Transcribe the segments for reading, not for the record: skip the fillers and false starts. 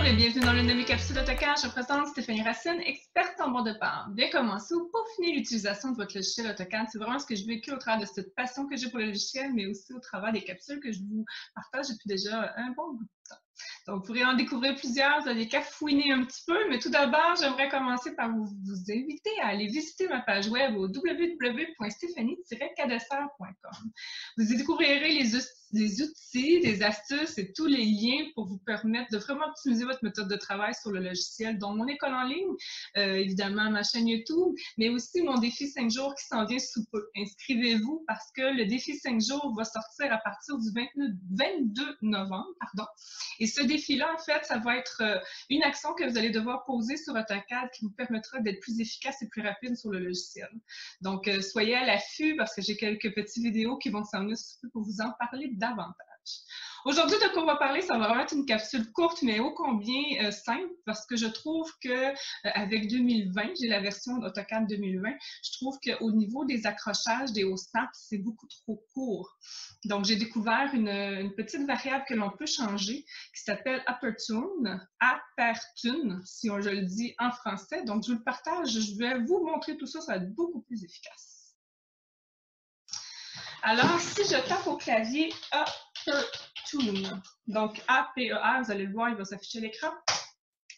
et bienvenue dans l'une de mes capsules AutoCAD. Je me présente Stéphanie Racine, experte en bord de pente. Bien commencer ou peaufiner l'utilisation de votre logiciel AutoCAD. C'est vraiment ce que je vécu au travers de cette passion que j'ai pour le logiciel, mais aussi au travers des capsules que je vous partage depuis déjà un bon bout de temps. Donc, vous pourrez en découvrir plusieurs, vous allez cafouiner un petit peu, mais tout d'abord, j'aimerais commencer par vous inviter à aller visiter ma page web au www.stephanie-cadesseur.com. Vous y découvrirez les outils, les astuces et tous les liens pour vous permettre de vraiment optimiser votre méthode de travail sur le logiciel, dont mon école en ligne, évidemment ma chaîne YouTube, mais aussi mon défi 5 jours qui s'en vient sous peu. Inscrivez-vous parce que le défi 5 jours va sortir à partir du 22 novembre. Et ce défi-là, en fait, ça va être une action que vous allez devoir poser sur AutoCAD qui vous permettra d'être plus efficace et plus rapide sur le logiciel. Donc, soyez à l'affût parce que j'ai quelques petites vidéos qui vont s'en venir pour vous en parler davantage. Aujourd'hui, de quoi on va parler, ça va vraiment être une capsule courte, mais ô combien simple, parce que je trouve que avec 2020, j'ai la version d'AutoCAD 2020, je trouve qu'au niveau des accrochages, des hauts snaps, c'est beaucoup trop court. Donc, j'ai découvert une petite variable que l'on peut changer qui s'appelle Apertune, si je le dis en français. Donc, je vous le partage, je vais vous montrer tout ça, ça va être beaucoup plus efficace. Alors, si je tape au clavier Apertune, donc A-P-E-R, vous allez le voir, il va s'afficher à l'écran.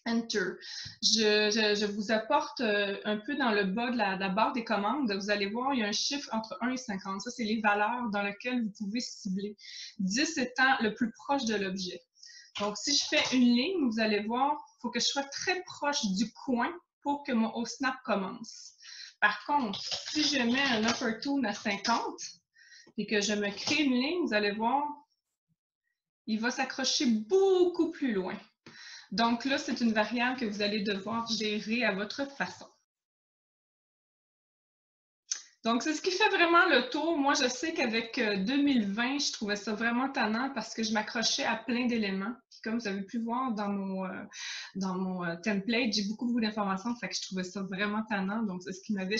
Enter. Je vous apporte un peu dans le bas de la barre des commandes. Vous allez voir, il y a un chiffre entre 1 et 50. Ça, c'est les valeurs dans lesquelles vous pouvez cibler. 10 étant le plus proche de l'objet. Donc, si je fais une ligne, vous allez voir, il faut que je sois très proche du coin pour que mon snap commence. Par contre, si je mets un Apertune à 50 et que je me crée une ligne, vous allez voir, il va s'accrocher beaucoup plus loin. Donc là, c'est une variable que vous allez devoir gérer à votre façon. Donc, c'est ce qui fait vraiment le tour. Moi, je sais qu'avec 2020, je trouvais ça vraiment tannant parce que je m'accrochais à plein d'éléments. Puis comme vous avez pu voir dans mon template, j'ai beaucoup d'informations, fait que je trouvais ça vraiment tannant. Donc, c'est ce qui m'avait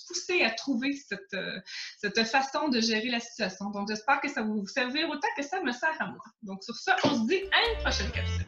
poussé à trouver cette façon de gérer la situation. Donc, j'espère que ça va vous servir autant que ça me sert à moi. Donc, sur ça, on se dit à une prochaine capsule.